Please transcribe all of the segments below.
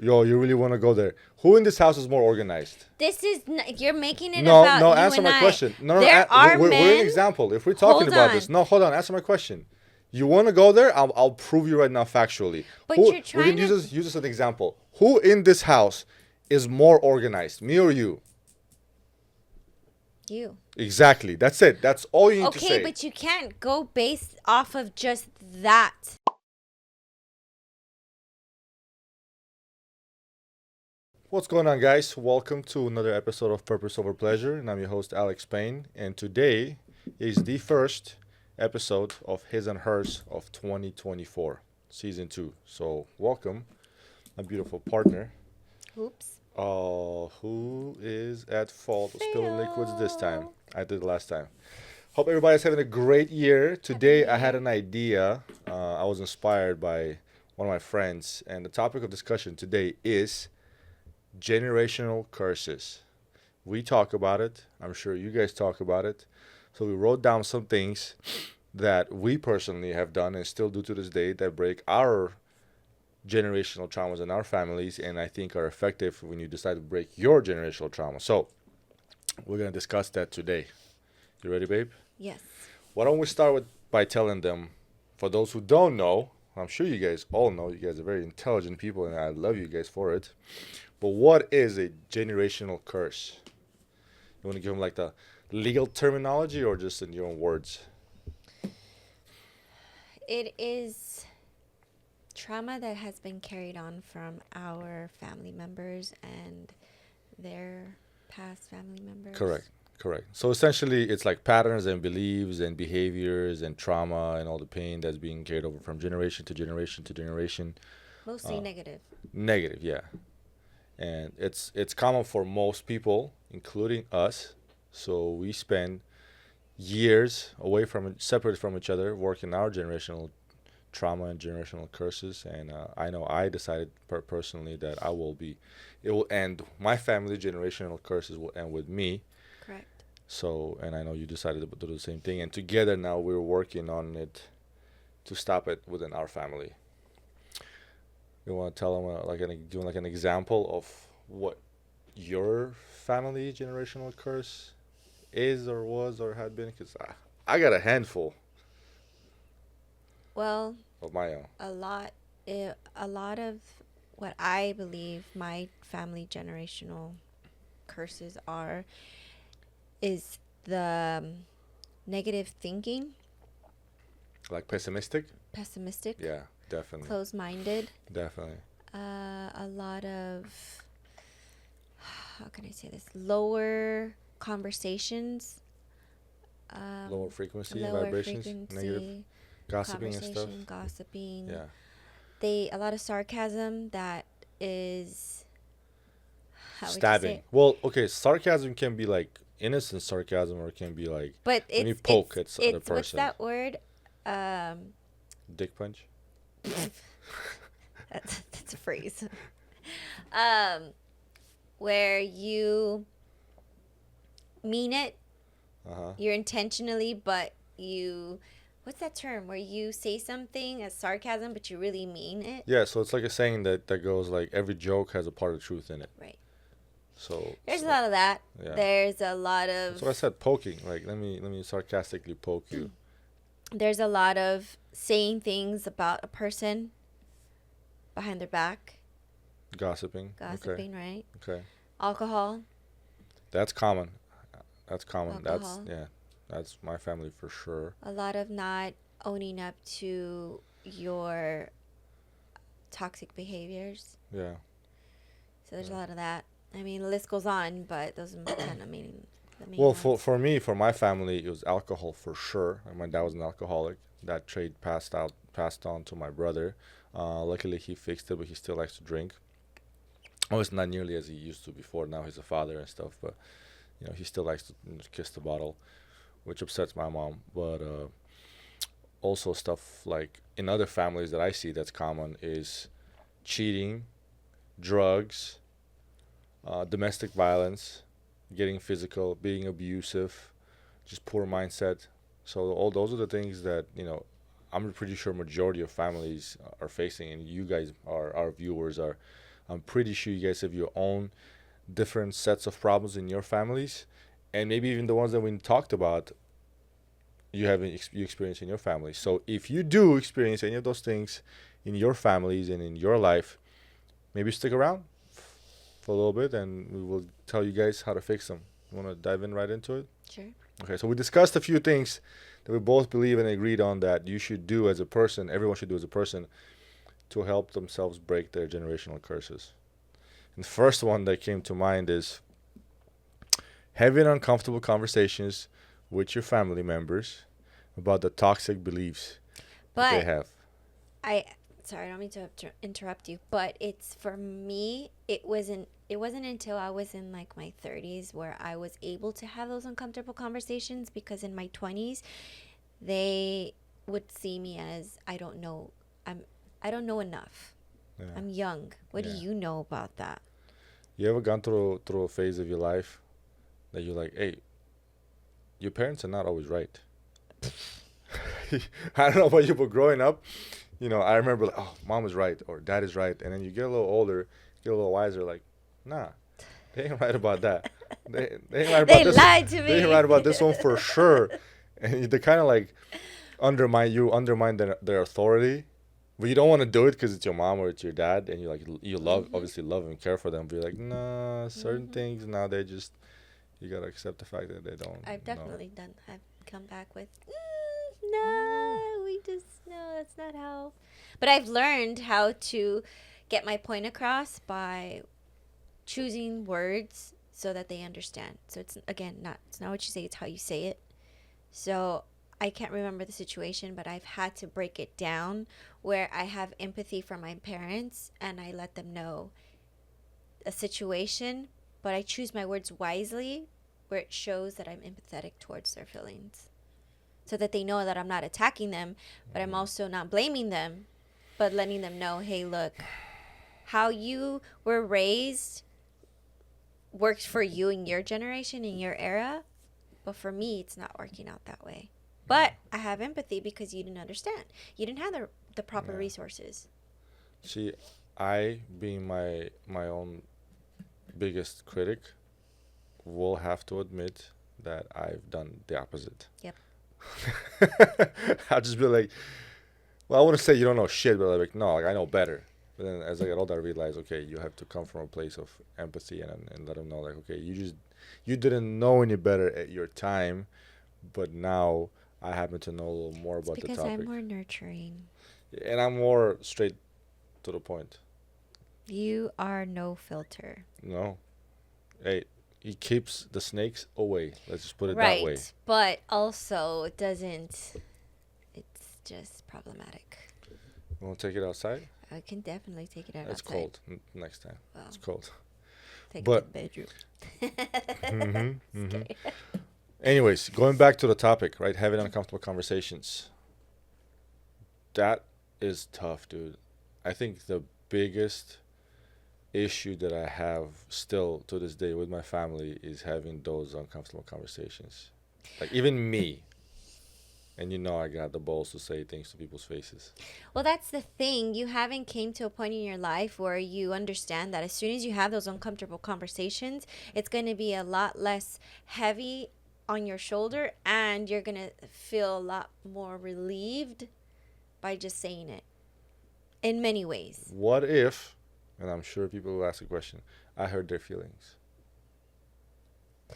Yo, you really want to go there? Who in this house is more organized? You're making it No, about no. you Answer and my I. question. No, no. There are we're an men. example. If we're talking Hold about this, on. no, hold on. Answer my question. You want to go there? I'll prove you right now factually. But Who you're we can trying to. use this as an example. Who in this house is more organized, me or you? You. Exactly. That's it. That's all you need to say. Okay, but you can't go based off of just that. What's going on, guys? Welcome to another episode of Purpose Over Pleasure, and I'm your host, Alex Payne. And today is the first episode of His and Hers of 2024, Season 2. So, welcome, my beautiful partner. Oops. Who is at fault of spilling liquids this time? I did last time. Hope everybody's having a great year. Today, I had an idea. I was inspired by one of my friends, and the topic of discussion today is generational curses. We talk about it. I'm sure you guys talk about it. So we wrote down some things that we personally have done and still do to this day that break our generational traumas in our families, and I think are effective when you decide to break your generational trauma. So we're going to discuss that today. You ready, babe? Yes. Why don't we start with by telling them, for those who don't know, I'm sure you guys all know, you guys are very intelligent people and I love you guys for it. But what is a generational curse? You want to give them like the legal terminology or just in your own words? It is trauma that has been carried on from our family members and their past family members. Correct. So essentially, it's like patterns and beliefs and behaviors and trauma and all the pain that's being carried over from generation to generation to generation. Mostly negative. Negative, yeah. And it's common for most people, including us. So we spend years away from separated from each other, working our generational trauma and generational curses. And I know I decided personally that it will end. My family generational curses will end with me. Correct. So, and I know you decided to do the same thing. And together now we're working on it to stop it within our family. You want to tell them doing like an example of what your family generational curse is or was or had been? Because I got a handful Well, of my own. a lot of what I believe my family generational curses is the negative thinking, Like pessimistic? pessimistic, Yeah, definitely. closed-minded. Definitely. A lot of, how can I say this, lower conversations, Lower frequency, lower vibrations, frequency, negative, gossiping and stuff. conversation, gossiping. Yeah. A lot of sarcasm that is, how would you Stabbing. say? Well, okay, sarcasm can be like innocent sarcasm or it can be like But when you poke at the it's person. what's that word? Dick punch? That's a phrase. Where you mean it, you're intentionally, but what's that term? Where you say something as sarcasm, but you really mean it. Yeah, so it's like a saying that goes like every joke has a part of truth in it. Right. So there's a lot of that. Yeah. There's a lot of. That's what I said, poking. Like let me sarcastically poke you. There's a lot of saying things about a person behind their back. Gossiping. Gossiping, right? Okay. Alcohol. That's common. Alcohol. That's my family for sure. A lot of not owning up to your toxic behaviors. Yeah. So there's a lot of that. I mean, the list goes on, but those are kind of the main Well, ones. for me, for my family, it was alcohol for sure. My dad was an alcoholic. That trait passed on to my brother. Luckily, he fixed it, but he still likes to drink. Oh, it's not nearly as he used to before. Now he's a father and stuff, but he still likes to kiss the bottle, which upsets my mom. But also stuff like in other families that I see that's common is cheating, drugs, domestic violence, getting physical, being abusive, just poor mindset. So all those are the things that I'm pretty sure majority of families are facing, and you guys, our viewers, are I'm pretty sure you guys have your own different sets of problems in your families, and maybe even the ones that we talked about you experience in your family. So if you do experience any of those things in your families and in your life, maybe stick around for a little bit and we will tell you guys how to fix them. You want to dive in right into it? Sure. Okay, so we discussed a few things that we both believe and agreed on that you should do as a person, everyone should do as a person, to help themselves break their generational curses. And the first one that came to mind is having uncomfortable conversations with your family members about the toxic beliefs that they But have. sorry, I don't mean to interrupt you, but it's for me. It wasn't until I was in like my 30s where I was able to have those uncomfortable conversations, because in my 20s they would see me as I don't know. I don't know enough. Yeah. I'm young. What do Yeah. you know about that? You ever gone through a phase of your life that you're like, hey, your parents are not always right? I don't know about you, but growing up, I remember like, oh, mom is right or dad is right. And then you get a little older, get a little wiser, like, nah, they ain't right about that. They ain't right about They this. lied to me. They ain't right about this one for sure. And they kind of like undermine their authority. But you don't want to do it because it's your mom or it's your dad, and you obviously love and care for them. But you're like, nah, certain things now you gotta accept the fact that they don't. I've definitely done. I've come back with, no, that's not how. But I've learned how to get my point across by choosing words so that they understand. So it's not what you say, it's how you say it. So I can't remember the situation, but I've had to break it down where I have empathy for my parents and I let them know a situation, but I choose my words wisely where it shows that I'm empathetic towards their feelings, so that they know that I'm not attacking them, but I'm also not blaming them, but letting them know, hey, look, how you were raised works for you in your generation, in your era, but for me, it's not working out that way. But I have empathy because you didn't understand. You didn't have the proper resources. See, I, being my own biggest critic, will have to admit that I've done the opposite. Yep. I'll just be like, well, I wouldn't say you don't know shit, but like, no, like I know better. But then as I get older, I realize, okay, you have to come from a place of empathy and let them know, like, okay, you didn't know any better at your time, but now I happen to know a little more about the topic. Because I'm more nurturing. And I'm more straight to the point. You are no filter. No. Hey, he keeps the snakes away. Let's just put it Right, that way. but also it doesn't. It's just problematic. You want to take it outside? I can definitely take it out. It's outside. cold next time. Well, It's cold. take But- it to the bedroom. Anyways, going back to the topic, right? Having uncomfortable conversations. That is tough, dude. I think the biggest issue that I have still to this day with my family is having those uncomfortable conversations. Like even me. And I got the balls to say things to people's faces. Well, that's the thing. You haven't came to a point in your life where you understand that as soon as you have those uncomfortable conversations, it's going to be a lot less heavy on your shoulder, and you're going to feel a lot more relieved by just saying it in many ways. What if, and I'm sure people will ask a question, I hurt their feelings?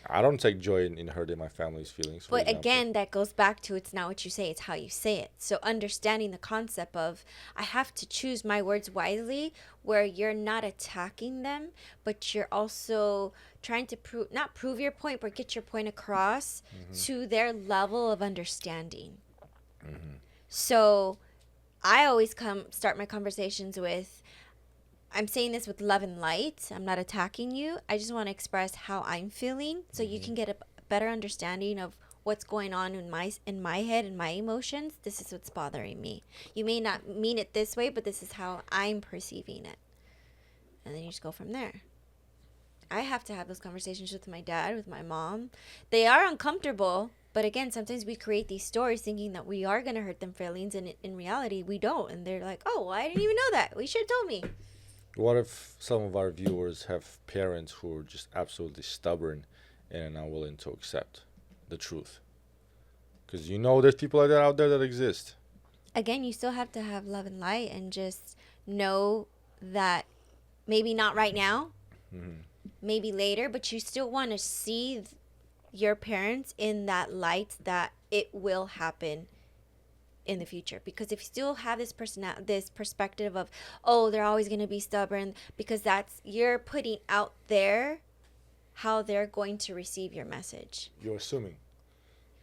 I don't take joy in hurting my family's feelings. But again, that goes back to it's not what you say, it's how you say it. So understanding the concept of I have to choose my words wisely where you're not attacking them, but you're also trying to not prove your point, but get your point across to their level of understanding. So I always start my conversations with, I'm saying this with love and light. I'm not attacking you. I just want to express how I'm feeling so you can get a better understanding of what's going on in my head and my emotions. This is what's bothering me. You may not mean it this way, but this is how I'm perceiving it. And then you just go from there. I have to have those conversations with my dad, with my mom. They are uncomfortable, but again, sometimes we create these stories thinking that we are going to hurt them feelings, and in reality, we don't. And they're like, oh, well, I didn't even know that. We should have told me. What if some of our viewers have parents who are just absolutely stubborn and are not willing to accept the truth? Because there's people like that out there that exist. Again, you still have to have love and light and just know that maybe not right now, maybe later, but you still want to see your parents in that light that it will happen in the future. Because if you still have this perspective of, oh, they're always going to be stubborn, because you're putting out there how they're going to receive your message. You're assuming.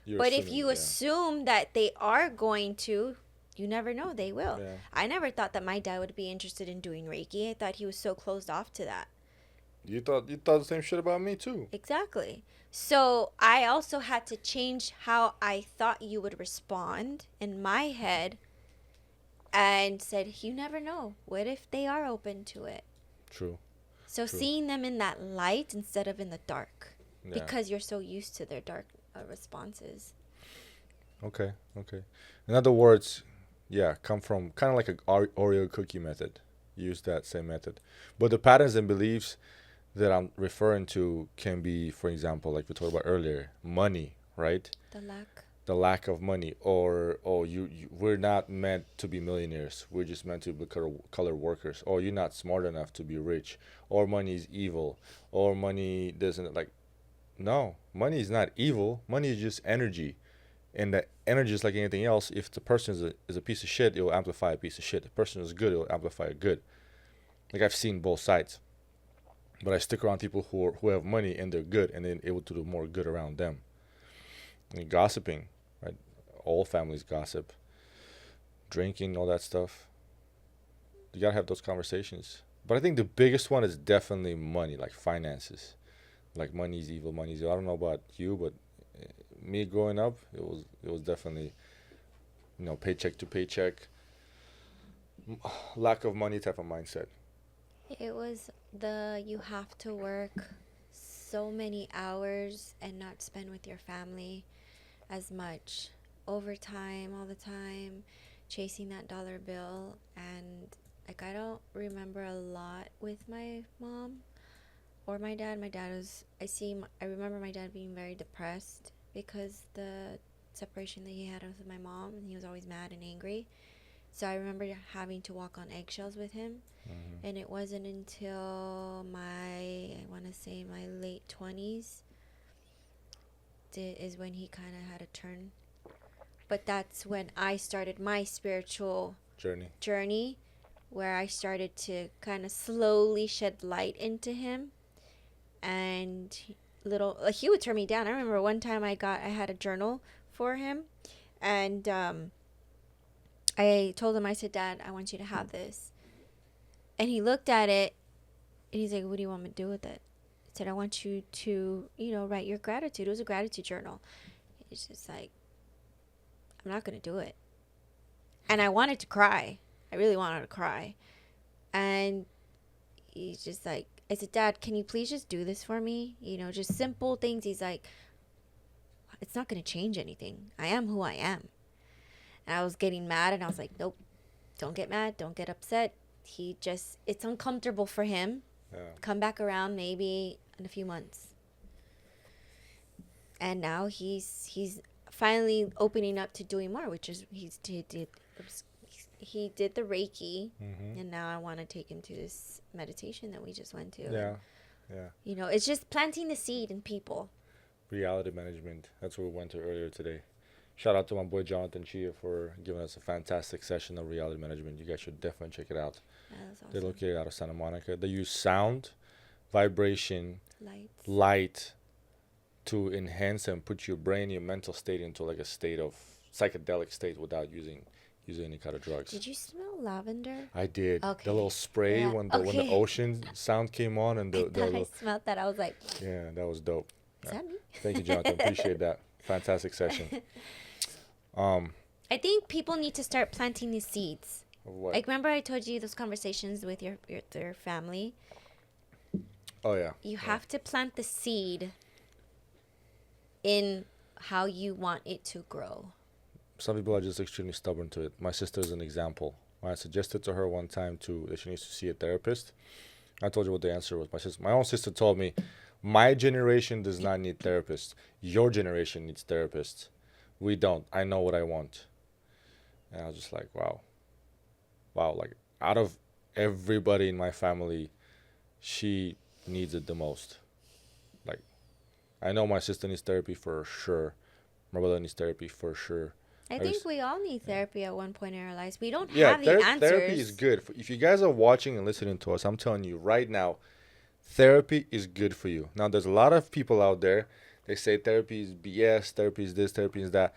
But if you assume that they are going to, you never know, they will. Yeah. I never thought that my dad would be interested in doing Reiki. I thought he was so closed off to that. You thought the same shit about me too. Exactly. So I also had to change how I thought you would respond in my head, and said, you never know. What if they are open to it? True. So True. seeing them in that light instead of in the dark, Yeah. because you're so used to their dark responses. Okay. In other words, yeah, come from kind of like a Oreo cookie method. Use that same method. But the patterns and beliefs that I'm referring to can be, for example, like we talked about earlier, money, right? The lack of money, or we're not meant to be millionaires. We're just meant to be color workers. Or you're not smart enough to be rich. Or money is evil. Or money doesn't like. No, money is not evil. Money is just energy. And that energy is like anything else. If the person is a piece of shit, it will amplify a piece of shit. If the person is good, it will amplify a good. Like I've seen both sides. But I stick around people who have money and they're good and then able to do more good around them. And gossiping, right? All families gossip. Drinking, all that stuff. You gotta have those conversations. But I think the biggest one is definitely money, like finances. Like money's evil, money's evil. I don't know about you, but me growing up, it was definitely, paycheck to paycheck, lack of money type of mindset. It was you have to work so many hours and not spend with your family as much. Overtime all the time, chasing that dollar bill. And like, I don't remember a lot with my mom or my dad. I remember my dad being very depressed because the separation that he had with my mom, and he was always mad and angry. So I remember having to walk on eggshells with him. Mm-hmm. And it wasn't until I want to say my late 20s is when he kind of had a turn. But that's when I started my spiritual journey, where I started to kind of slowly shed light into him. And he would turn me down. I remember one time I had a journal for him, and I told him, I said, Dad, I want you to have this. And he looked at it, and he's like, what do you want me to do with it? I said, I want you to, write your gratitude. It was a gratitude journal. It's just like, I'm not going to do it. And I wanted to cry. I really wanted to cry. And he's just like, I said, Dad, can you please just do this for me? Just simple things. He's like, it's not going to change anything. I am who I am. And I was getting mad, and I was like, nope, don't get mad. Don't get upset. It's uncomfortable for him. Yeah. Come back around maybe in a few months. And now he's finally opening up to doing more, which is he did the Reiki, Mm-hmm. and now I want to take him to this meditation that we just went to. Yeah. It's just planting the seed in people. Reality management. That's what we went to earlier today. Shout out to my boy Jonathan Chia for giving us a fantastic session of reality management. You guys should definitely check it out. That was awesome. They're located out of Santa Monica. They use sound, vibration, Lights. light to enhance and put your brain, your mental state into like a state of psychedelic state without using any kind of drugs. Did you smell lavender? I did. Okay. The little spray Yeah. when the ocean sound came on and I thought I smelled that. I was like, yeah, that was dope. is that me? Thank you, Jonathan. Appreciate that. Fantastic session. I think people need to start planting these seeds. What? Like, remember I told you those conversations with your family? Oh yeah. You have to plant the seed in how you want it to grow. Some people are just extremely stubborn to it. My sister is an example. When I suggested to her one time that she needs to see a therapist, I told you what the answer was. My own sister told me, my generation does not need therapists. Your generation needs therapists. We don't. I know what I want. And I was just like, wow. Wow. Like, out of everybody in my family, she needs it the most. Like, I know my sister needs therapy for sure. My brother needs therapy for sure. I think we all need therapy at one point in our lives. We don't Yeah, have the answers. therapy is good. If you guys are watching and listening to us, I'm telling you right now, therapy is good for you. Now, there's a lot of people out there, they say therapy is BS, therapy is this, therapy is that.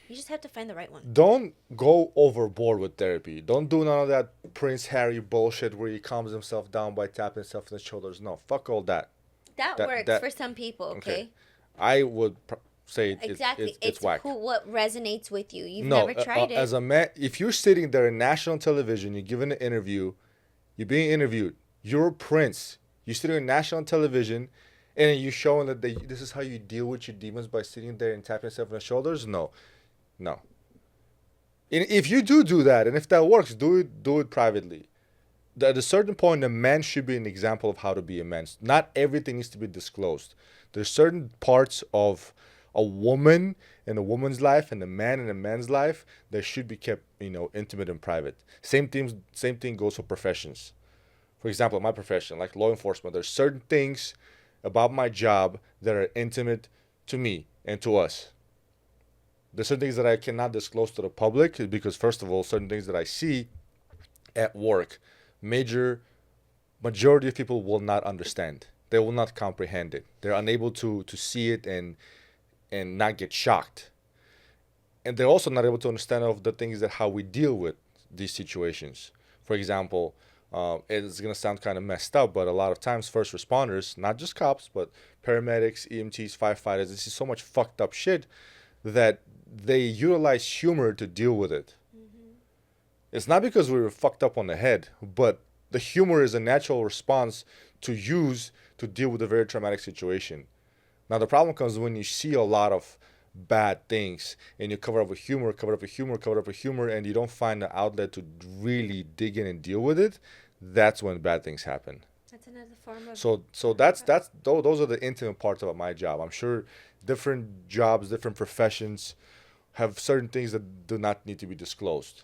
You just have to find the right one. Don't go overboard with therapy. Don't do none of that Prince Harry bullshit where he calms himself down by tapping himself on the shoulders. No, fuck all that. That works for some people, okay? I would say exactly. It's whack. What resonates with you. You've never tried it. As a man, if you're sitting there in national television, you're giving an interview, you're being interviewed, you're a prince, you're sitting on national television, and you're showing that this is how you deal with your demons by sitting there and tapping yourself on the shoulders. No. And if you do that, and if that works, do it privately. At a certain point, a man should be an example of how to be a man. Not everything needs to be disclosed. There's certain parts of a woman in a woman's life and a man in a man's life that should be kept, intimate and private. Same thing goes for professions. For example, my profession, like law enforcement, there's certain things about my job that are intimate to me and to us. There's certain things that I cannot disclose to the public because, first of all, certain things that I see at work, majority of people will not understand. They will not comprehend it. They're unable to see it and not get shocked. And they're also not able to understand of the things that how we deal with these situations. For example, it's going to sound kind of messed up, but a lot of times first responders, not just cops, but paramedics, EMTs, firefighters, this is so much fucked up shit that they utilize humor to deal with it. Mm-hmm. It's not because we were fucked up on the head, but the humor is a natural response to use to deal with a very traumatic situation. Now, the problem comes when you see a lot of bad things and you cover up with humor, and you don't find an outlet to really dig in and deal with it. That's when bad things happen. That's another form of... So those are the intimate parts about my job. I'm sure different jobs, different professions have certain things that do not need to be disclosed.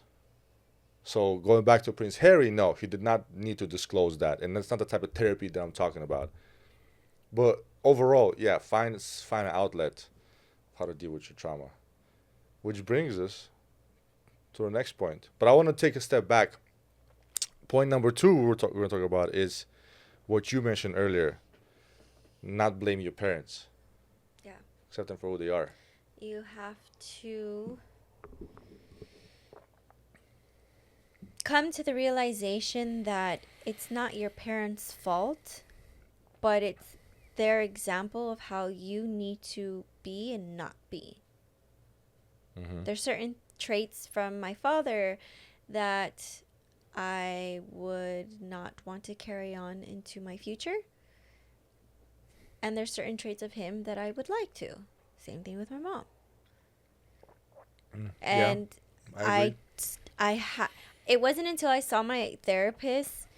So going back to Prince Harry, no, he did not need to disclose that. And that's not the type of therapy that I'm talking about. But overall, yeah, find an outlet how to deal with your trauma. Which brings us to the next point. But I want to take a step back. Point number 2 we're going to talk about is what you mentioned earlier. Not blame your parents. Yeah. Accept them for who they are. You have to come to the realization that it's not your parents' fault, but it's their example of how you need to be and not be. Mm-hmm. There's certain traits from my father that I would not want to carry on into my future. And there's certain traits of him that I would like to. Same thing with my mom. And it wasn't until I saw my therapist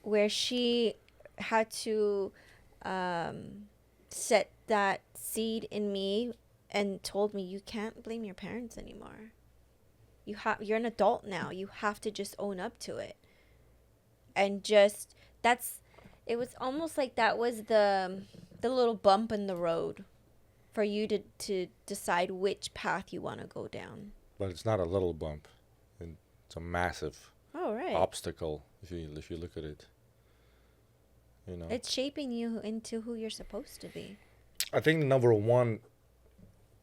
where she had to set that seed in me and told me, you can't blame your parents anymore. You're an adult now. You have to just own up to it. And it was almost like that was the little bump in the road for you to decide which path you want to go down. But it's not a little bump. It's a massive obstacle if you look at it. It's shaping you into who you're supposed to be. I think the number one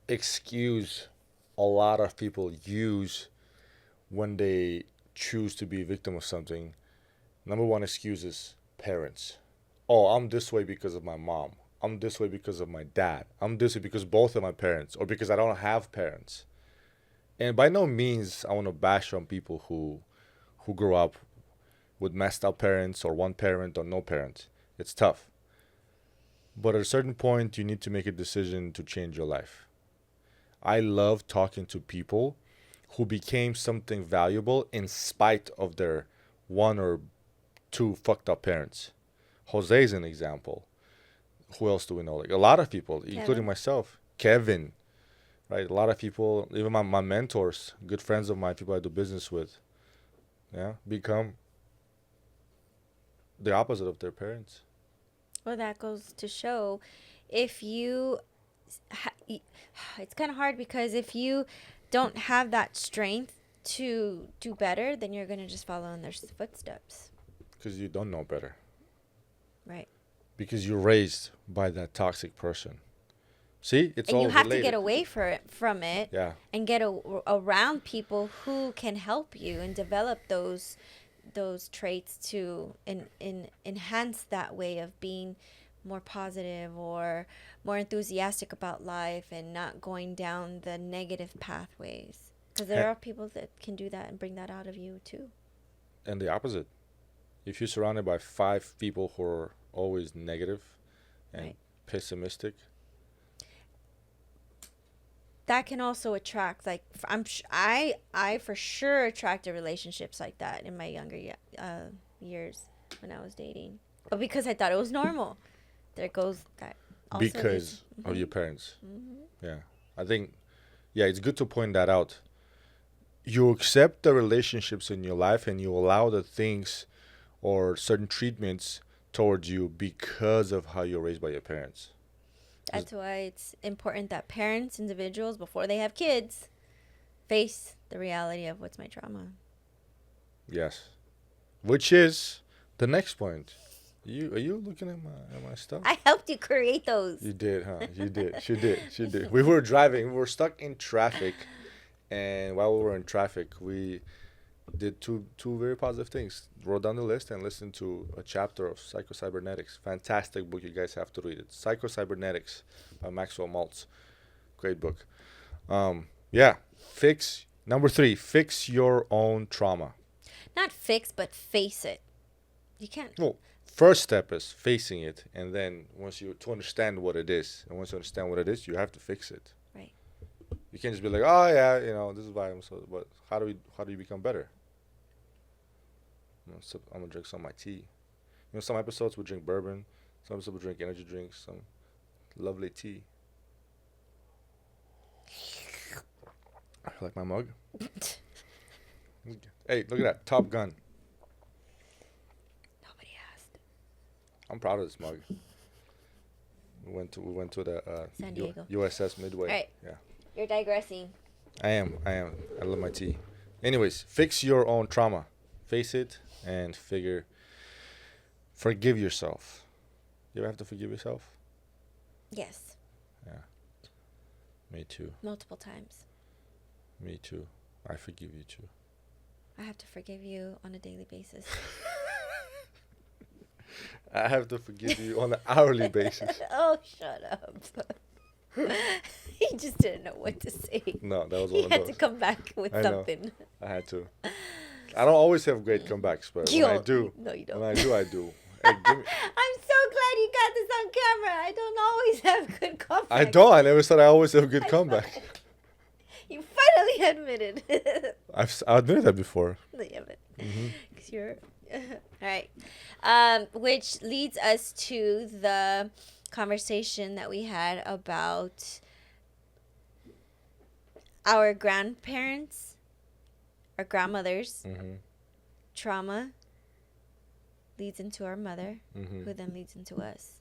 excuse a lot of people use when they choose to be a victim of something, number one excuse is parents. Oh, I'm this way because of my mom. I'm this way because of my dad. I'm this way because both of my parents, or because I don't have parents. And by no means I want to bash on people who grew up with messed up parents or one parent or no parents. It's tough. But at a certain point, you need to make a decision to change your life. I love talking to people who became something valuable in spite of their one or two fucked up parents. Jose is an example. Who else do we know? Like a lot of people, including Kevin. myself. Kevin, right? A lot of people, even my mentors, good friends of mine, people I do business with, yeah, become the opposite of their parents. Well, that goes to show if you, it's kind of hard because if you don't have that strength to do better, then you're going to just follow in their footsteps. Because you don't know better. Right. Because you're raised by that toxic person. See, it's and all you have related. to get away from it, Yeah. and get around people who can help you and develop those traits to enhance that way of being more positive or more enthusiastic about life and not going down the negative pathways, because there are people that can do that and bring that out of you too. And the opposite. If you're surrounded by 5 people who are always negative and Right. pessimistic, that can also attract, like, I for sure attracted relationships like that in my younger years when I was dating, but because I thought it was normal. There goes that also because mm-hmm. of your parents. Mm-hmm. Yeah. I think, yeah, it's good to point that out. You accept the relationships in your life and you allow the things or certain treatments towards you because of how you're raised by your parents. That's why it's important that parents, individuals, before they have kids, face the reality of what's my trauma. Yes. Which is the next point. Are you looking at my stuff? I helped you create those. You did, huh? You did. She did. We were driving. We were stuck in traffic, and while we were in traffic, we did two very positive things. Wrote down the list and listened to a chapter of Psychocybernetics. Fantastic book. You guys have to read it. Psychocybernetics by Maxwell Maltz. Great book. Yeah. Number 3. Fix your own trauma. Not fix, but face it. You can't. Well, first step is facing it, and then to understand what it is, and once you understand what it is, you have to fix it. Right. You can't just be like, oh yeah, this is why I'm so. But how do you become better? I'm gonna drink some of my tea. Some episodes we drink bourbon, some episodes we drink energy drinks, some lovely tea. Like my mug. Hey, look at that, Top Gun. Nobody asked. I'm proud of this mug. We went to the San Diego. USS Midway. All right. Yeah. You're digressing. I am. I love my tea. Anyways, fix your own trauma. Face it and forgive yourself. You ever have to forgive yourself? Yes. Yeah. Me too. Multiple times. Me too. I forgive you too. I have to forgive you on a daily basis. I have to forgive you on an hourly basis. Oh, shut up. He just didn't know what to say. No, that was He one had of to those. come back with I know. something. I had to. I don't always have great comebacks, but when I do, No, you don't. when I do, I do. Hey, give me. I'm so glad you got this on camera. I don't always have good comebacks. I don't. I never said I always have a good comeback. You finally admitted. I admitted that before. No, you haven't. Mm-hmm. Because you're... All right. Which leads us to the conversation that we had about our grandparents, our grandmothers, trauma leads into our mother, who then leads into us.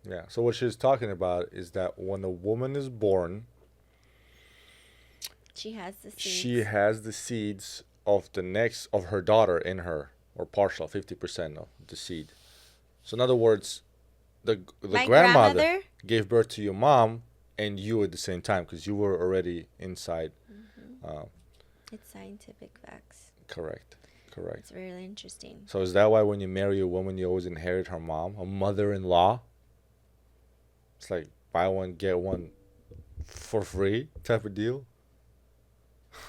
Yeah. So what she's talking about is that when a woman is born, she has the seeds. she has the seeds of her daughter in her, or partial 50% of the seed. So in other words, the My grandmother gave birth to your mom and you at the same time because you were already inside. It's scientific facts. Correct. It's really interesting. So is that why when you marry a woman, you always inherit her mom, a mother-in-law? It's like buy one, get one for free type of deal?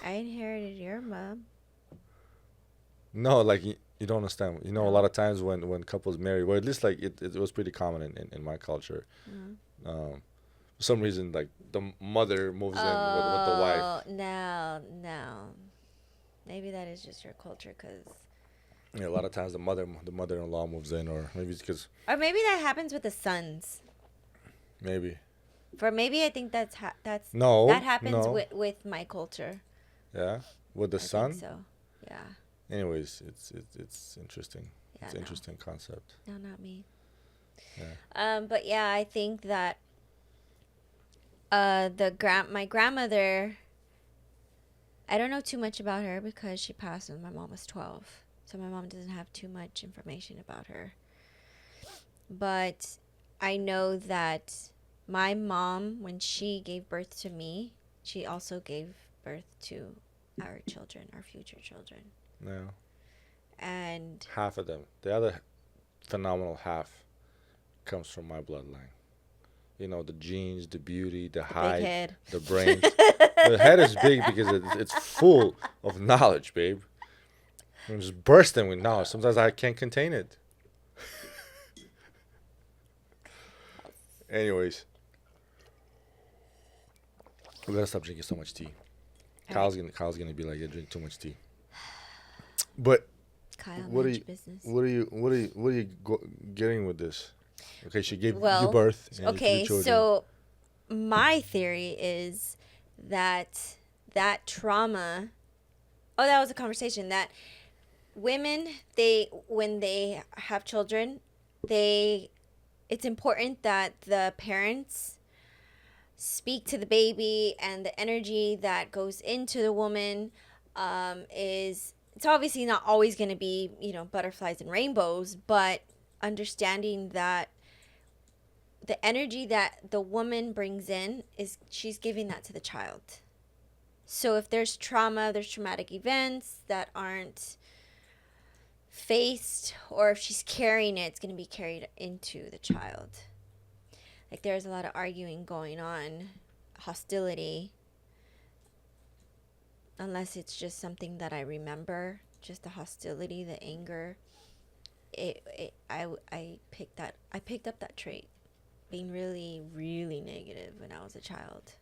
I inherited your mom. No, like you don't understand. A lot of times when couples marry, well, at least like it was pretty common in my culture. For some reason, like the mother moves in with the Oh, wife. no. Maybe that is just your culture, Yeah, a lot of times the mother-in-law moves in, or maybe it's because or maybe that happens with the sons. maybe For maybe I think that no, happens no, with my culture. yeah, with the I think son. so. Yeah. Anyways, it's interesting. Yeah. It's an No. interesting concept. No, not me. Yeah. But yeah, I think that my grandmother. I don't know too much about her because she passed when my mom was 12. So my mom doesn't have too much information about her. But I know that my mom, when she gave birth to me, she also gave birth to our children, our future children. Yeah. And Half of them. The other phenomenal half comes from my bloodline. You know, the genes, the beauty, the the big height, head. the brains. The head is big because it's full of knowledge, babe. I'm just bursting with knowledge. Sometimes I can't contain it. Anyways, we gotta stop drinking so much tea. Kyle's gonna be like, you drink too much tea. But Kyle, what are mind you your business. what are you getting with this? Okay, she gave you Well, birth. And okay, your children. so my theory is that trauma. Oh, that was a conversation that women, when they have children, it's important that the parents speak to the baby, and the energy that goes into the woman is, it's obviously not always going to be, butterflies and rainbows, but understanding that the energy that the woman brings in is she's giving that to the child. So if there's traumatic events that aren't faced, or if she's carrying it, it's going to be carried into the child. Like there's a lot of arguing going on, hostility, unless it's just something that I remember, just the hostility, the anger. I picked up that trait, being really, really negative when I was a child.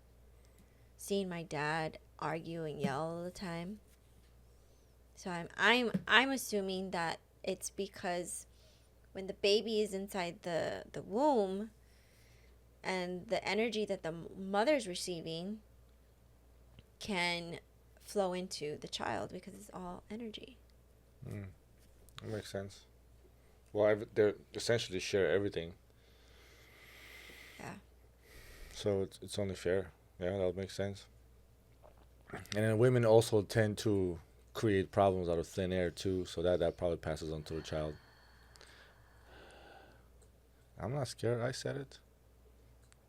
Seeing my dad argue and yell all the time. So I'm assuming that it's because when the baby is inside the womb, and the energy that the mother's receiving can flow into the child because it's all energy. That makes sense. Well, they essentially share everything. Yeah. So it's only fair. Yeah, that would make sense. And then women also tend to create problems out of thin air too, so that probably passes on to a child. I'm not scared. I said it.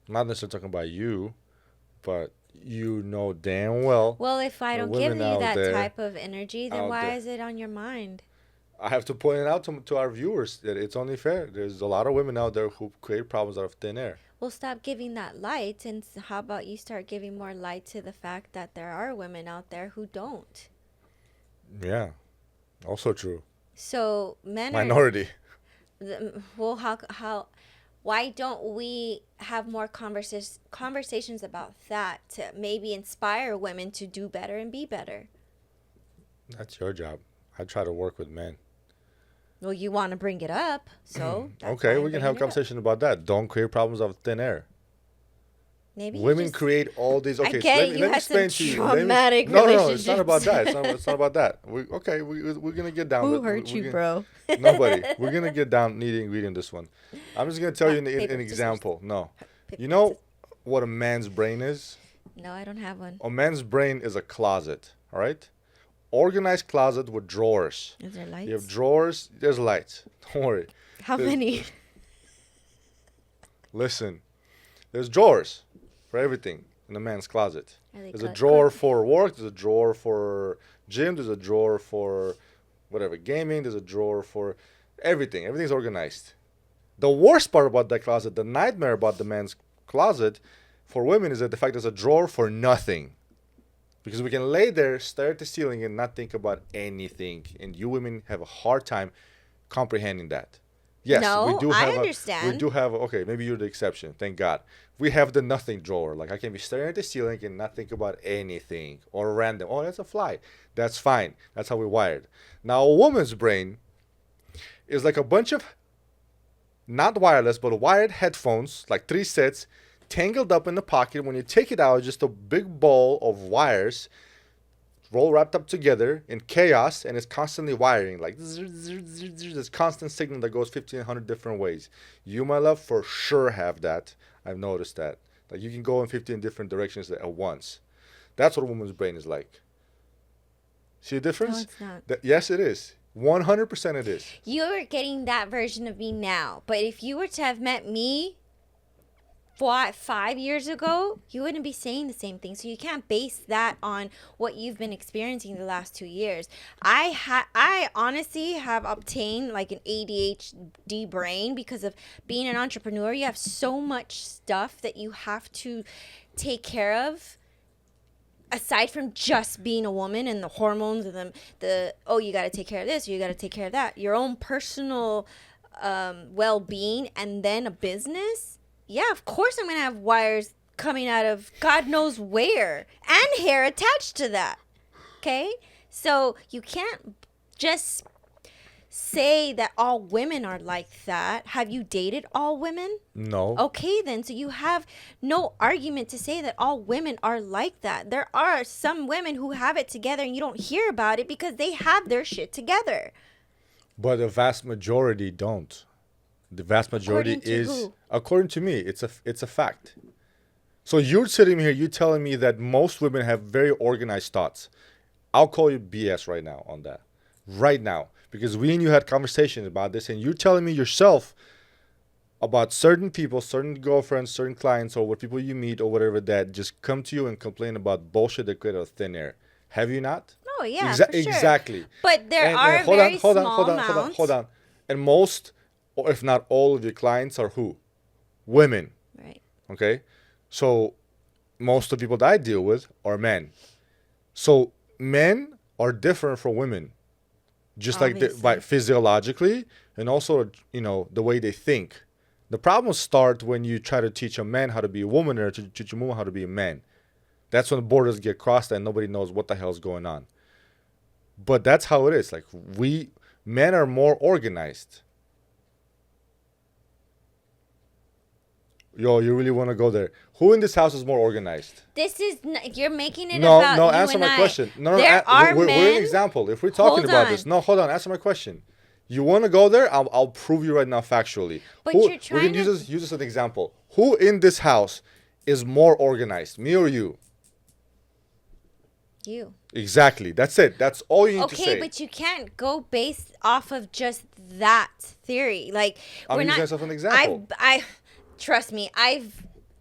I'm not necessarily talking about you, but you know damn well. Well, if I don't give you that type of energy, then why there. is it on your mind? I have to point it out to our viewers that it's only fair. There's a lot of women out there who create problems out of thin air. Well, stop giving that light, and how about you start giving more light to the fact that there are women out there who don't? Yeah, also true. So men minority. Well, how? Why don't we have more conversations about that to maybe inspire women to do better and be better? That's your job. I try to work with men. Well, you want to bring it up, so okay, we can have a conversation about that. Don't create problems out of thin air. Maybe women create all these. Okay, I get so it. let you me had explain some to you. Traumatic No, it's not about that. It's not about that. We're gonna get down. Who hurt you, bro? Nobody. We're gonna get down nitty gritty in this one. I'm just gonna tell you an example. No, you know what a man's brain is? No, I don't have one. A man's brain is a closet. All right, organized closet with drawers. Is there lights? You have drawers. There's lights. Don't worry. How many? Listen, there's drawers for everything in a man's closet. There's a drawer for work. There's a drawer for gym. There's a drawer for whatever gaming. There's a drawer for everything. Everything's organized. The worst part about that closet, the nightmare about the man's closet for women, is that the fact there's a drawer for nothing. Because we can lay there, stare at the ceiling, and not think about anything. And you women have a hard time comprehending that. Yes, No, I understand. We do have okay, maybe you're the exception. Thank God. We have the nothing drawer. Like I can be staring at the ceiling and not think about anything or random. Oh, that's a fly. That's fine. That's how we're wired. Now, a woman's brain is like a bunch of not wireless but wired headphones, like 3 sets, tangled up in the pocket. When you take it out, it's just a big ball of wires roll wrapped up together in chaos, and it's constantly wiring like this constant signal that goes 1500 different ways. You, my love, for sure have that. I've noticed that, like you can go in 15 different directions at once. That's what a woman's brain is like. See the difference? No, it's not. Yes, it is. 100% it is. You're getting that version of me now, but if you were to have met me 5 years ago, you wouldn't be saying the same thing. So you can't base that on what you've been experiencing the last 2 years. I honestly have obtained like an ADHD brain because of being an entrepreneur. You have so much stuff that you have to take care of, aside from just being a woman and the hormones and the you got to take care of this, or you got to take care of that, your own personal well-being, and then a business. Yeah, of course I'm going to have wires coming out of God knows where and hair attached to that. Okay? So you can't just say that all women are like that. Have you dated all women? No. Okay, then. So you have no argument to say that all women are like that. There are some women who have it together and you don't hear about it because they have their shit together. But the vast majority don't. The vast majority according to me, it's a fact. So you're sitting here, you telling me that most women have very organized thoughts. I'll call you BS right now on that. Right now. Because we and you had conversations about this, and you're telling me yourself about certain people, certain girlfriends, certain clients, or what people you meet or whatever that just come to you and complain about bullshit that created out of thin air. Have you not? Oh, yeah, for sure. Exactly. But there are very small amounts. Hold on. And most, or if not all of your clients are who? Women. Right. Okay? So most of the people that I deal with are men. So men are different from women. Just Obviously. like physiologically, and also, you know, the way they think. The problems start when you try to teach a man how to be a woman, or to teach a woman how to be a man. That's when the borders get crossed and nobody knows what the hell is going on. But that's how it is. Like men are more organized. Yo, you really want to go there? Who in this house is more organized? You're making it about No, you answer and my I. question. No, we're an example. If we're talking about this, no, hold on, answer my question. You want to go there? I'll prove you right now factually. But you're trying we can use this as an example. Who in this house is more organized, me or you? You. Exactly. That's it. That's all you need to say. Okay, but you can't go based off of just that theory. Like, I'm using myself as an example. Trust me,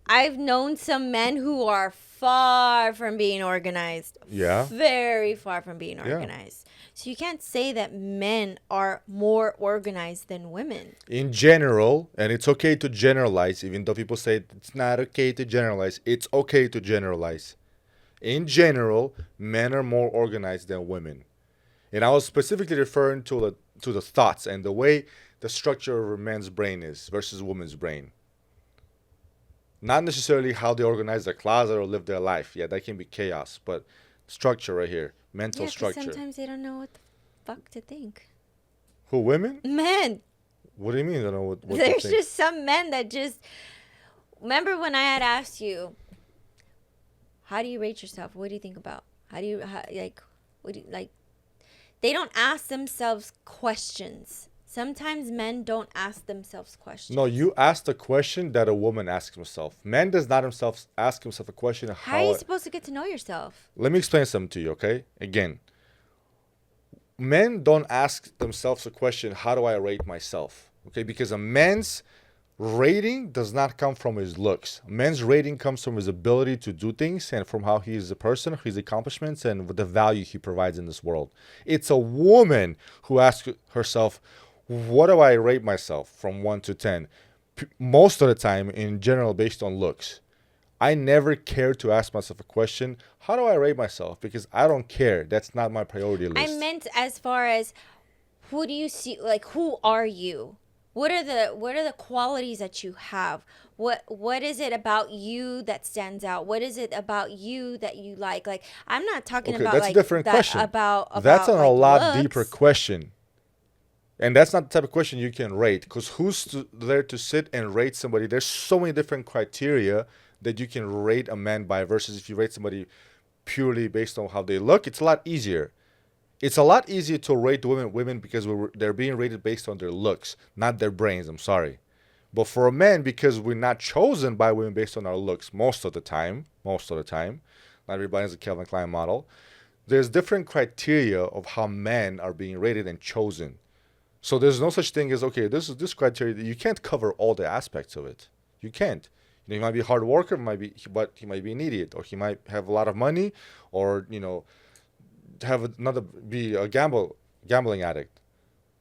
I've known some men who are far from being organized. Yeah. Very far from being organized. So you can't say that men are more organized than women. In general, and it's okay to generalize, even though people say it's not okay to generalize, it's okay to generalize. In general, men are more organized than women. And I was specifically referring to the thoughts and the way the structure of a man's brain is versus a woman's brain. Not necessarily how they organize their closet or live their life. Yeah, that can be chaos. But structure right here. Mental structure. Sometimes they don't know what the fuck to think. Who, women? Men. What do you mean they don't know what to think? There's just some men that just... Remember when I had asked you, how do you rate yourself? What do you think about? What do you like? They don't ask themselves questions. Sometimes men don't ask themselves questions. No, you ask the question that a woman asks himself. Man does not himself ask himself a question. How are you supposed to get to know yourself? Let me explain something to you, okay? Again, men don't ask themselves a question, how do I rate myself? Okay, because a man's rating does not come from his looks. A man's rating comes from his ability to do things and from how he is a person, his accomplishments, and the value he provides in this world. It's a woman who asks herself, what do I rate myself from 1 to 10? Most of the time, in general, based on looks. I never care to ask myself a question, how do I rate myself? Because I don't care. That's not my priority list. I meant as far as, who do you see, like, who are you? What are the qualities that you have? What is it about you that stands out? What is it about you that you like? Like, I'm not talking Okay, about that's a like different that question. That's about a like lot deeper looks. question. And that's not the type of question you can rate, because there to sit and rate somebody? There's so many different criteria that you can rate a man by, versus if you rate somebody purely based on how they look, it's a lot easier. It's a lot easier to rate women because they're being rated based on their looks, not their brains. I'm sorry. But for a man, because we're not chosen by women based on our looks most of the time, not everybody's a Calvin Klein model. There's different criteria of how men are being rated and chosen. So there's no such thing as, okay, this is this criteria. You can't cover all the aspects of it. You can't. He might be a hard worker, but he might be an idiot, or he might have a lot of money, or have another be a gambling addict.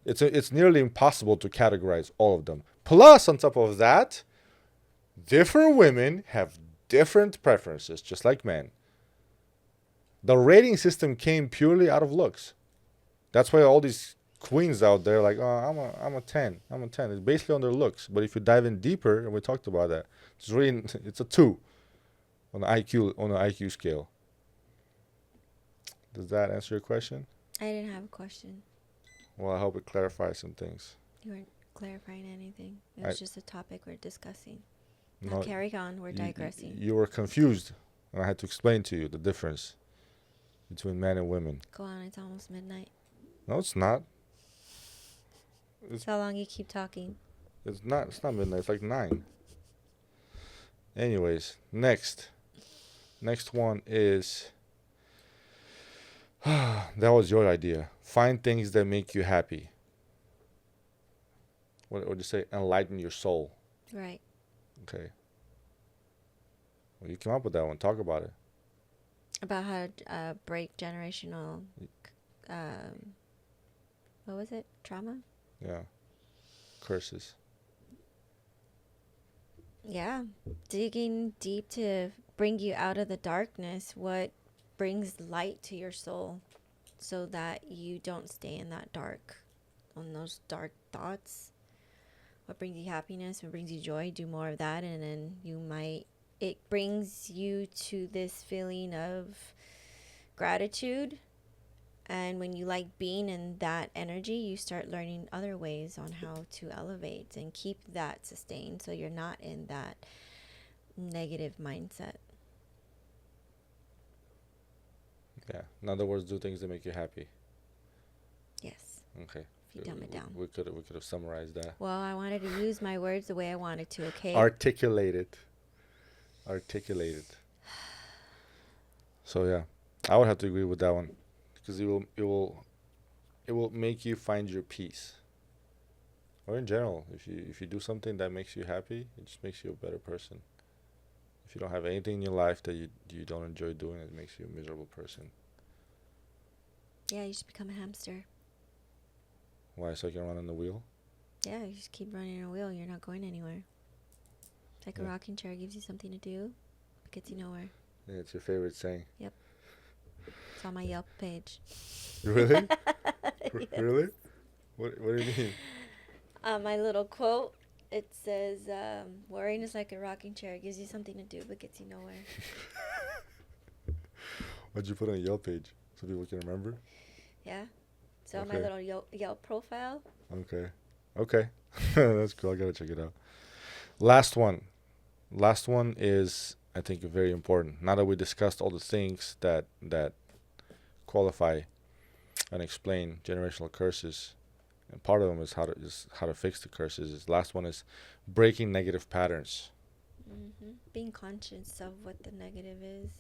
It's nearly impossible to categorize all of them. Plus, on top of that, different women have different preferences, just like men. The rating system came purely out of looks. That's why all these queens out there like, oh, I'm a 10. I'm a 10. It's basically on their looks. But if you dive in deeper, and we talked about that, it's a 2 on the IQ scale. Does that answer your question? I didn't have a question. Well, I hope it clarifies some things. You weren't clarifying anything. It was just a topic we're discussing. Now No, carry on. We're digressing. You were confused, and I had to explain to you the difference between men and women. Go on. It's almost midnight. No, it's not. That's how long you keep talking. It's not. It's not midnight. It's like 9. Anyways, next one is that was your idea. Find things that make you happy. What would you say? Enlighten your soul. Right. Okay. Well, you came up with that one. Talk about it. About how to break generational, what was it? Trauma? Yeah. Curses. Yeah. Digging deep to bring you out of the darkness. What brings light to your soul so that you don't stay in that dark, on those dark thoughts. What brings you happiness, what brings you joy, do more of that, and then it brings you to this feeling of gratitude. And when you like being in that energy, you start learning other ways on how to elevate and keep that sustained so you're not in that negative mindset. Yeah. In other words, do things that make you happy. Yes. Okay. If you dumb it down. We could have summarized that. Well, I wanted to use my words the way I wanted to, okay? Articulate it. So yeah, I would have to agree with that one, because it will make you find your peace. Or in general, if you do something that makes you happy, it just makes you a better person. If you don't have anything in your life that you don't enjoy doing, it makes you a miserable person. Yeah, you just become a hamster. Why? So you can run on the wheel? Yeah, you just keep running a wheel. You're not going anywhere. It's like a rocking chair gives you something to do, but gets you nowhere. Yeah, it's your favorite saying. Yep. It's on my Yelp page. Really? Yes. Really? What do you mean? My little quote, it says, worrying is like a rocking chair. It gives you something to do, but gets you nowhere. What'd you put on a Yelp page so people can remember? Yeah. So Okay. my little Yelp profile. Okay. That's cool. I gotta check it out. Last one is, I think, very important. Now that we discussed all the things that qualify and explain generational curses, and part of them is how to fix the curses. Last one is breaking negative patterns. Being conscious of what the negative is.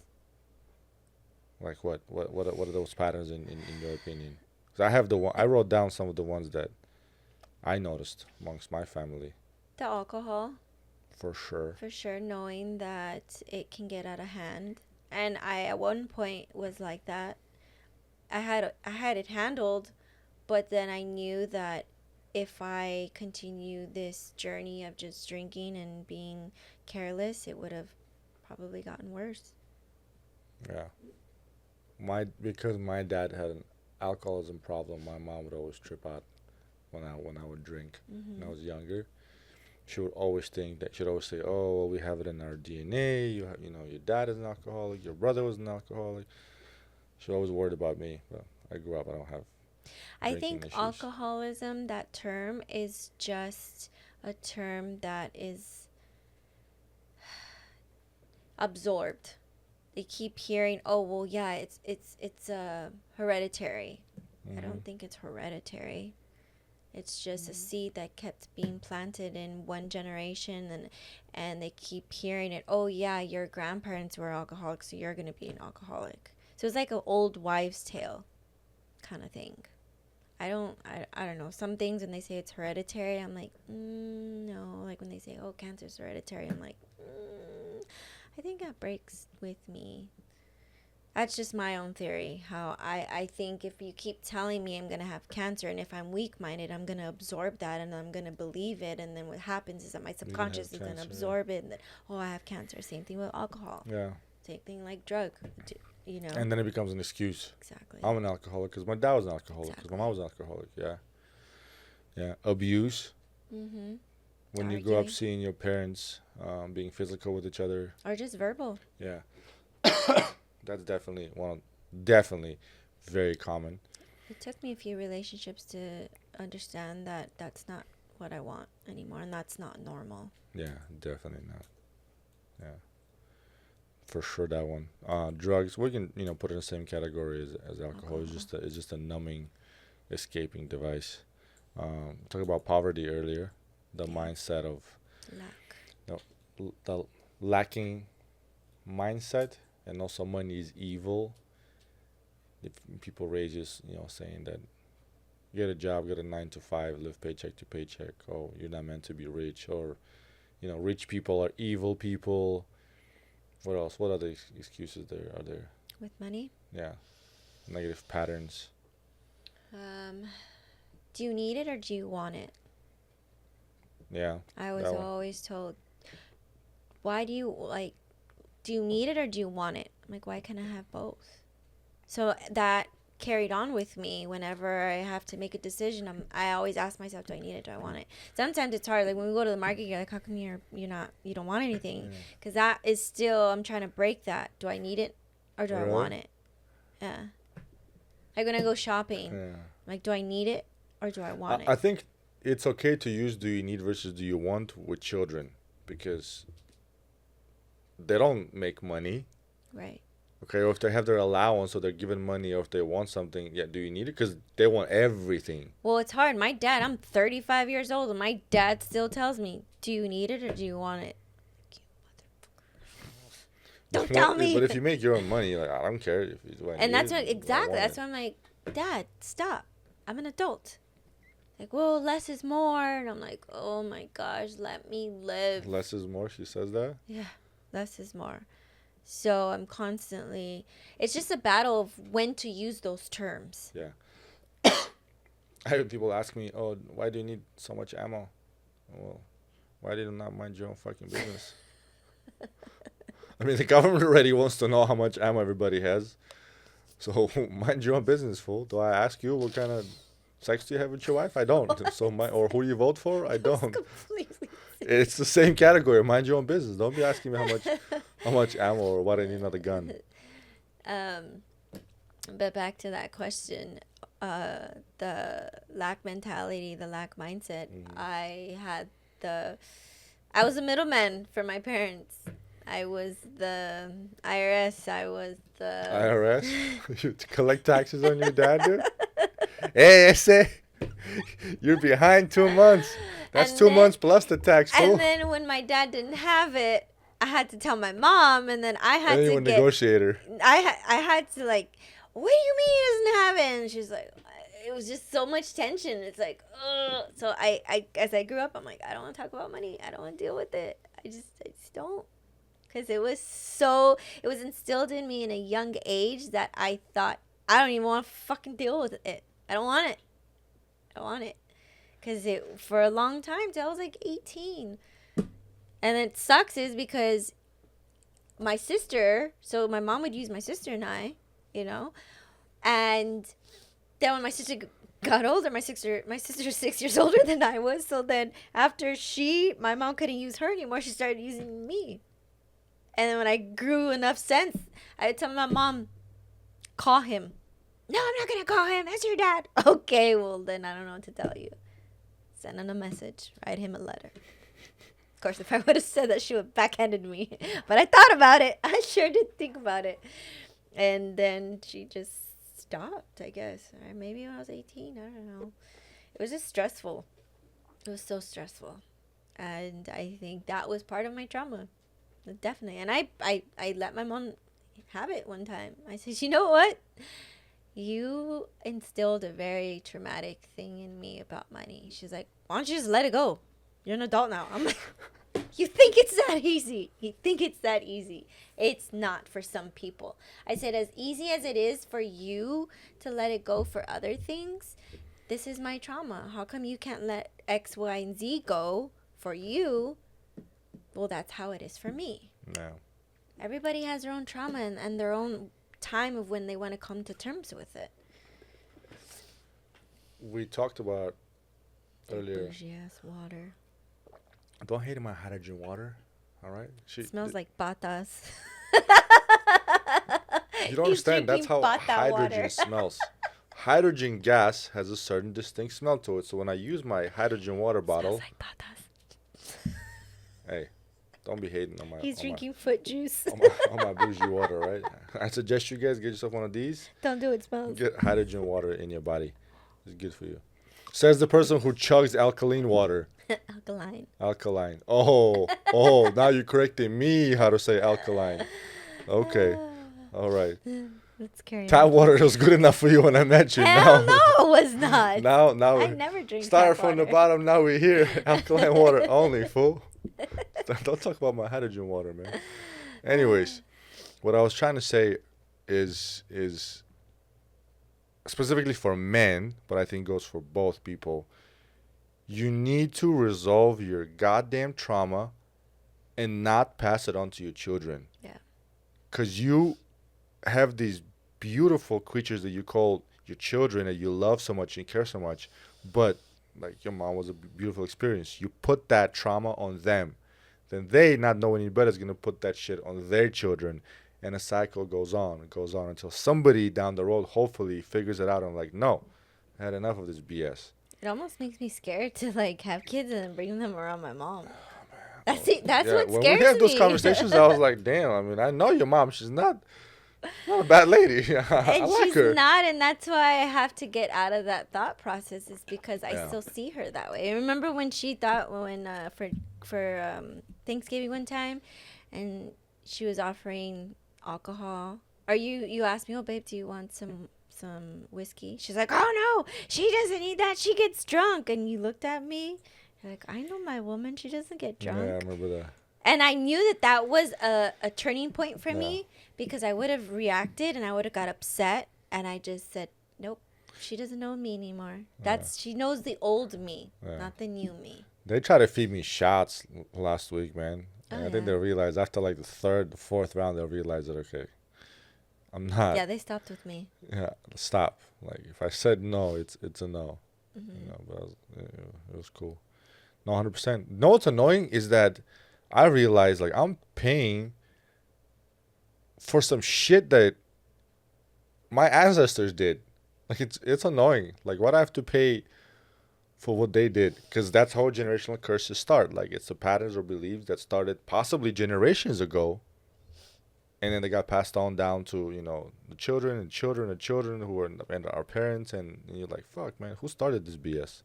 Like what are those patterns in your opinion? 'Cause I wrote down some of the ones that I noticed amongst my family. The alcohol. For sure. For sure, knowing that it can get out of hand. And I at one point was like that. I had it handled, but then I knew that if I continue this journey of just drinking and being careless, it would have probably gotten worse. Yeah. Because my dad had an alcoholism problem, my mom would always trip out when I would drink when I was younger. She would always think that she'd always say, "Oh, well, we have it in our DNA. You know, your dad is an alcoholic. Your brother was an alcoholic." She always worried about me, but I grew up. I don't have I drinking think issues. alcoholism, that term, is just a term that is absorbed. They keep hearing, "Oh, well, yeah, it's hereditary." I don't think it's hereditary. It's just a seed that kept being planted in one generation, and they keep hearing it. "Oh, yeah, your grandparents were alcoholics, so you're going to be an alcoholic." So it's like an old wives' tale kind of thing. I don't know. Some things, when they say it's hereditary, I'm like, no. Like when they say, "Oh, cancer's hereditary," I'm like, I think that breaks with me. That's just my own theory. How I think if you keep telling me I'm going to have cancer, and if I'm weak-minded, I'm going to absorb that, and I'm going to believe it. And then what happens is that my subconscious is going to absorb it. And then, oh, I have cancer. Same thing with alcohol. Yeah. Same thing like drug, you know. And then it becomes an excuse. Exactly. I'm an alcoholic because my dad was an alcoholic, because my mom was an alcoholic. Yeah. Yeah. Abuse. Mm-hmm. When you grow up seeing your parents being physical with each other. Or just verbal. Yeah. That's definitely very common. It took me a few relationships to understand that that's not what I want anymore, and that's not normal. Yeah, definitely not. Yeah. For sure, that one. Drugs, we can put it in the same category as alcohol. It's just a numbing, escaping device. Talk about poverty earlier, the mindset of the lacking mindset, and also money is evil. If people raise just saying that get a job, get a 9 to 5, live paycheck to paycheck. Oh, you're not meant to be rich, or rich people are evil people. What else? What other excuses are there? With money? Yeah. Negative patterns. Do you need it or do you want it? Yeah. I was always told, why do you need it or do you want it? I'm like, why can't I have both? So that carried on with me. Whenever I have to make a decision, I always ask myself, do I need it? Do I want it? Sometimes it's hard. Like when we go to the market, you're like, how come you don't want anything? Because that is still, I'm trying to break that. Do I need it or do I want it? Yeah. Like when I go shopping, like, do I need it or do I want it? I think it's okay to use do you need versus do you want with children, because they don't make money. Right. Okay, or if they have their allowance, so they're given money, or if they want something, do you need it? Because they want everything. Well, it's hard. My dad, I'm 35 years old, and my dad still tells me, do you need it or do you want it? Don't tell me. But if you make your own money, like, I don't care. And that's what, exactly. That's why I'm like, Dad, stop. I'm an adult. Like, well, less is more. And I'm like, oh my gosh, let me live. Less is more, she says that? Yeah, less is more. So I'm constantly, it's just a battle of when to use those terms. Yeah. I heard people ask me, oh, why do you need so much ammo? Well, why did you not mind your own fucking business? I mean, the government already wants to know how much ammo everybody has. So mind your own business, fool. Do I ask you what kind of sex do you have with your wife? I don't. So or who you vote for? I don't. It's the same category. Mind your own business. Don't be asking me how much ammo or what I need another gun. But back to that question, the lack mentality, the lack mindset. I was a middleman for my parents. I was the IRS. I was the IRS. You collect taxes on your dad, dude. Hey, you're behind 2 months. That's 2 months plus the tax. And then when my dad didn't have it, I had to tell my mom, and then I had to negotiator. I had to like, what do you mean he doesn't have it? And she's like, it was just so much tension. It's like, ugh. So I as I grew up, I'm like, I don't want to talk about money. I don't want to deal with it. I just don't. Because it was instilled in me in a young age that I thought, I don't even want to fucking deal with it. I don't want it. Because for a long time, till I was like 18. And it sucks is because my sister, so my mom would use my sister and I, and then when my sister got older, my sister's 6 years older than I was. So then after my mom couldn't use her anymore, she started using me. And then when I grew enough sense, I would tell my mom, call him. No, I'm not gonna call him. That's your dad. Okay, well then I don't know what to tell you. Send him a message. Write him a letter. Of course, if I would have said that, she would have backhanded me. But I thought about it. I sure did think about it. And then she just stopped, I guess. Or maybe when I was 18. I don't know. It was just stressful. It was so stressful. And I think that was part of my trauma. Definitely. And I let my mom have it one time. I said, you know what? You instilled a very traumatic thing in me about money. She's like, why don't you just let it go? You're an adult now. I'm like, you think it's that easy? You think it's that easy? It's not for some people. I said, as easy as it is for you to let it go for other things, this is my trauma. How come you can't let X, Y, and Z go for you? Well, that's how it is for me. No. Everybody has their own trauma and their own time of when they want to come to terms with it. We talked about earlier. Bougie ass water. Don't hate my hydrogen water, all right? Smells like patas. You don't understand. That's how hydrogen smells. Hydrogen gas has a certain distinct smell to it. So when I use my hydrogen water bottle, smells like patas. Hey, don't be hating on my. He's drinking foot juice. on my bougie water, right? I suggest you guys get yourself one of these. Don't do it, smells. Get hydrogen water in your body. It's good for you. Says the person who chugs alkaline water. Alkaline. Oh, now you're correcting me how to say alkaline. Okay. All right. Let's carry Tap on. water was good enough for you when I met you. Hell no, it was not. Now I never drink started tap from water. the bottom. Now we're here. Alkaline water only, fool. Don't talk about my hydrogen water, man. Anyways, what I was trying to say is specifically for men, but I think goes for both people. You need to resolve your goddamn trauma and not pass it on to your children. Yeah. Because you have these beautiful creatures that you call your children that you love so much and care so much, but like your mom was a beautiful experience. You put that trauma on them. Then they, not knowing any better, is going to put that shit on their children. And a cycle goes on until somebody down the road hopefully figures it out and like, no, I had enough of this BS. It almost makes me scared to like have kids and bring them around my mom. That's what Yeah, scares me. when we had those conversations, I was like, damn, I mean, I know your mom. She's not a bad lady. I And like she's her. not, and that's why I have to get out of that thought process, is because I Yeah. still see her that way. I remember when she thought for Thanksgiving one time, and she was offering alcohol. Or you asked me, oh babe, do you want some whiskey? She's like, oh no, she doesn't need that. She gets drunk. And you looked at me, you're like, I know my woman. She doesn't get drunk. Yeah, I remember that. And I knew that was a turning point for Yeah. me, because I would have reacted and I would have got upset. And I just said, nope, she doesn't know me anymore. She knows the old me, not the new me. They tried to feed me shots last week, man. And Oh, I think yeah. they realized after like the fourth round, they'll realize that, okay, I'm not. Yeah, they stopped with me. Yeah, stop. Like if I said no, it's a no. Mm-hmm. You know, but it was cool. No, 100%. No, what's annoying is that I realized like I'm paying for some shit that my ancestors did. Like it's annoying. Like what I have to pay for what they did, because that's how generational curses start. Like it's the patterns or beliefs that started possibly generations ago, and then they got passed on down to the children and children and children who were and our parents, and you're like, fuck, man, who started this BS?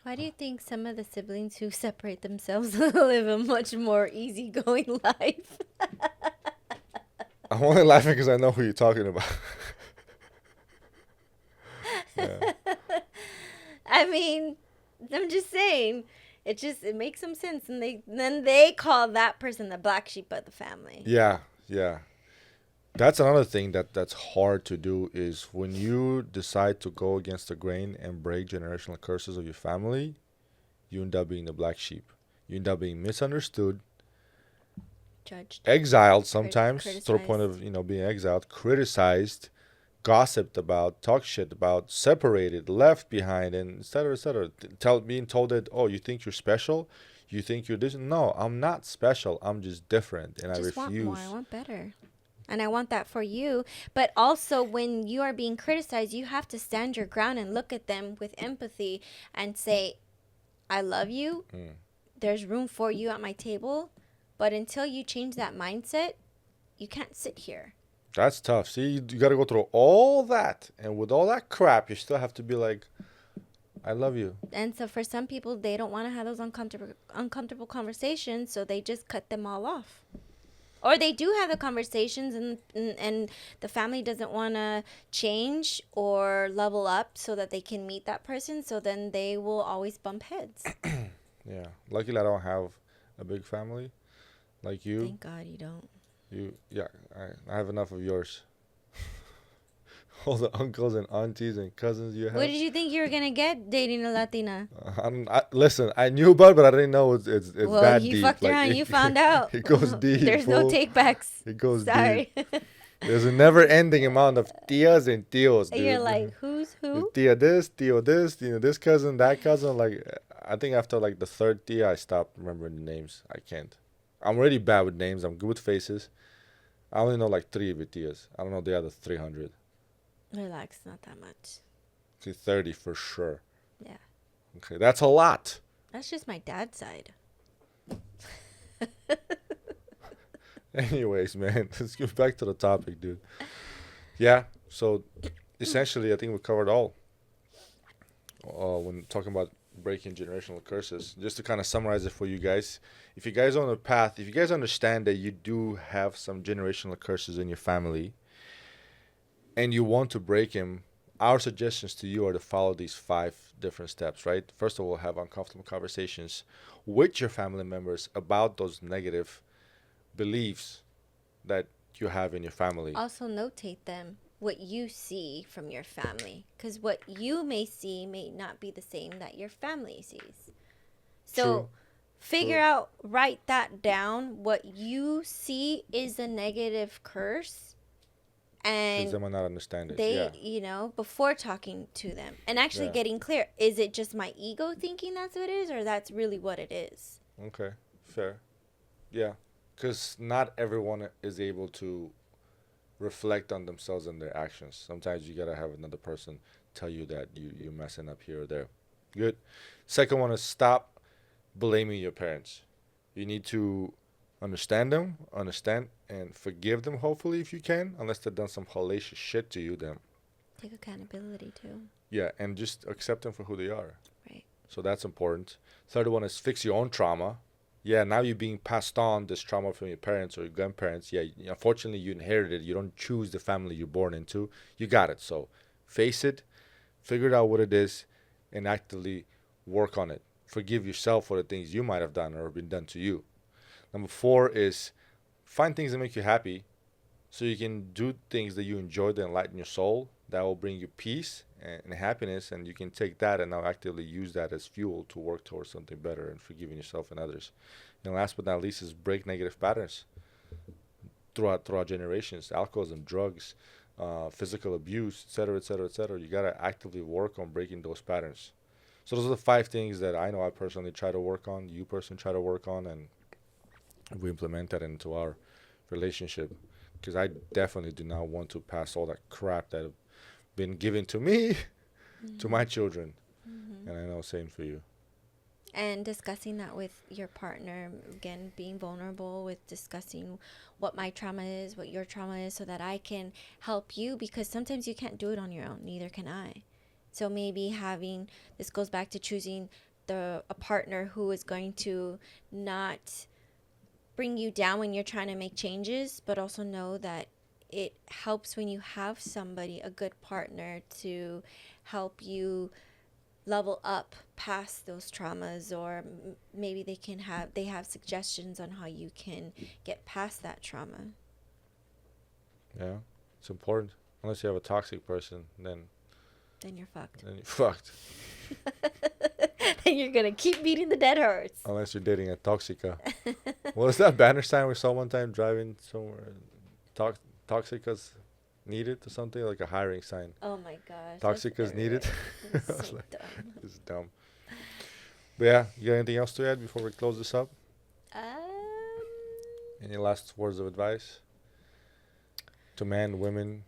Why do you think some of the siblings who separate themselves live a much more easygoing life? I'm only laughing because I know who you're talking about. Yeah. I mean, I'm just saying, it makes some sense, and then they call that person the black sheep of the family. Yeah. That's another thing that's hard to do, is when you decide to go against the grain and break generational curses of your family, you end up being the black sheep. You end up being misunderstood, Judged. exiled sometimes to the point criticized. of being exiled, criticized, gossiped about, talked shit about, separated, left behind, and et cetera, et cetera. Being told that, oh, you think you're special? You think you're this? No, I'm not special. I'm just different, and I Just want more. I refuse. want better. And I want that for you. But also, when you are being criticized, you have to stand your ground and look at them with empathy and say, I love you. There's room for you at my table. But until you change that mindset, you can't sit here. That's tough. See, you got to go through all that. And with all that crap, you still have to be like, I love you. And so for some people, they don't want to have those uncomfortable conversations, so they just cut them all off. Or they do have the conversations and the family doesn't want to change or level up so that they can meet that person. So then they will always bump heads. Yeah. Luckily, I don't have a big family like you. Thank God you don't. Yeah, I have enough of yours. All the uncles and aunties and cousins you have. What did you think you were going to get dating a Latina? Listen, I knew about it, but I didn't know it's well, that you deep. fucked around. You found out. It goes deep. There's no takebacks. It goes Sorry. deep. There's a never-ending amount of tias and tios, dude. You're like, who's who? Tia this, tio this, this cousin, that cousin. Like, I think after like the third tia, I stopped remembering the names. I can't. I'm really bad with names. I'm good with faces. I only know like 3 of your tias. I don't know the other 300. Relax, not that much. Okay, 30 for sure. Yeah. Okay, that's a lot. That's just my dad's side. Anyways, man, let's get back to the topic, dude. Yeah, so essentially, I think we covered all when talking about breaking generational curses. Just to kind of summarize it for you guys, if you guys are on a path, if you guys understand that you do have some generational curses in your family and you want to break them, our suggestions to you are to follow these 5 different steps, right? First of all, have uncomfortable conversations with your family members about those negative beliefs that you have in your family. Also notate them, what you see from your family, because what you may see may not be the same that your family sees. So True. figure out, write that down. What you see is a negative curse, and they might not understand it. they, Yeah. before talking to them and actually getting clear, is it just my ego thinking that's what it is, or that's really what it is? Okay, fair. Yeah, because not everyone is able to reflect on themselves and their actions. Sometimes you gotta have another person tell you that you're messing up here or there. Good. Second one is stop blaming your parents. You need to understand and forgive them, hopefully, if you can, unless they've done some hellacious shit to you. Then Take accountability too. yeah, and just accept them for who they are. Right. So that's important. Third one is fix your own trauma. Yeah, now you're being passed on this trauma from your parents or your grandparents. Yeah, unfortunately, you inherited it. You don't choose the family you're born into. You got it. So face it, figure out what it is, and actively work on it. Forgive yourself for the things you might have done or been done to you. Number 4 is find things that make you happy so you can do things that you enjoy that enlighten your soul. That will bring you peace and happiness, and you can take that and now actively use that as fuel to work towards something better and forgiving yourself and others. And last but not least is break negative patterns throughout generations: alcoholism, drugs, physical abuse, etc., etc., etc. You gotta actively work on breaking those patterns. So those are the 5 things that I know I personally try to work on, you personally try to work on, and we implement that into our relationship. Because I definitely do not want to pass all that crap that have been given to me to my children. And I know same for you. And discussing that with your partner, again, being vulnerable with discussing what my trauma is, what your trauma is, so that I can help you, because sometimes you can't do it on your own, neither can I. So maybe this goes back to choosing a partner who is going to not bring you down when you're trying to make changes, but also know that it helps when you have somebody, a good partner, to help you level up past those traumas, or maybe they have suggestions on how you can get past that trauma. Yeah, it's important. Unless you have a toxic person, then you're fucked. Then you're fucked. And you're gonna keep beating the dead horse. Unless you're dating a toxica. What was that banner sign we saw one time driving somewhere? Toxicas. needed or something, like a hiring sign. Oh my gosh. Toxic that's is needed. That's I was so like, dumb. it's dumb. But yeah, you got anything else to add before we close this up? Um, Any last words of advice to men, women,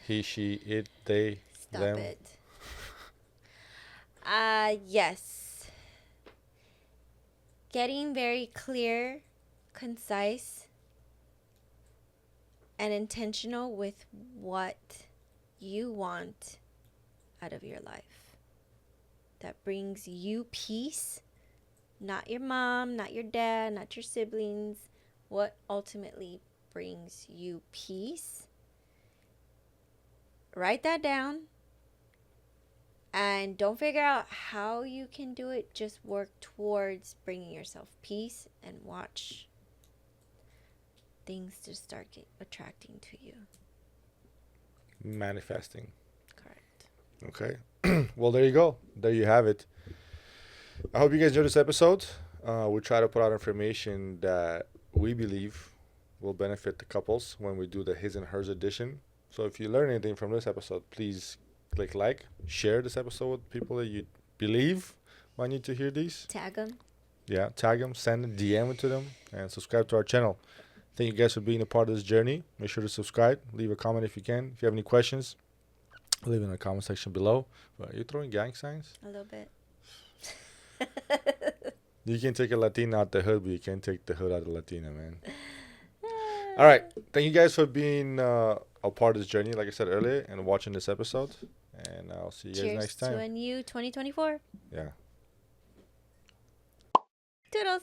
he, she, it, they, Stop them? it. Yes. Getting very clear, concise, and intentional with what you want out of your life. That brings you peace, not your mom, not your dad, not your siblings. What ultimately brings you peace? Write that down. And don't figure out how you can do it. Just work towards bringing yourself peace and watch things just start attracting to you. Manifesting. Correct. Okay. Well, there you go. There you have it. I hope you guys enjoyed this episode. We try to put out information that we believe will benefit the couples when we do the his and hers edition. So if you learn anything from this episode, please click like, share this episode with people that you believe might need to hear these. Tag them. Yeah, tag them, send a DM it to them, and subscribe to our channel. Thank you guys for being a part of this journey. Make sure to subscribe. Leave a comment if you can. If you have any questions, leave it in the comment section below. Are you throwing gang signs? A little bit. You can take a Latina out the hood, but you can't take the hood out of Latina, man. All right. Thank you guys for being a part of this journey, like I said earlier, and watching this episode. And I'll see you guys next time. Cheers to a new 2024. Yeah. Toodles.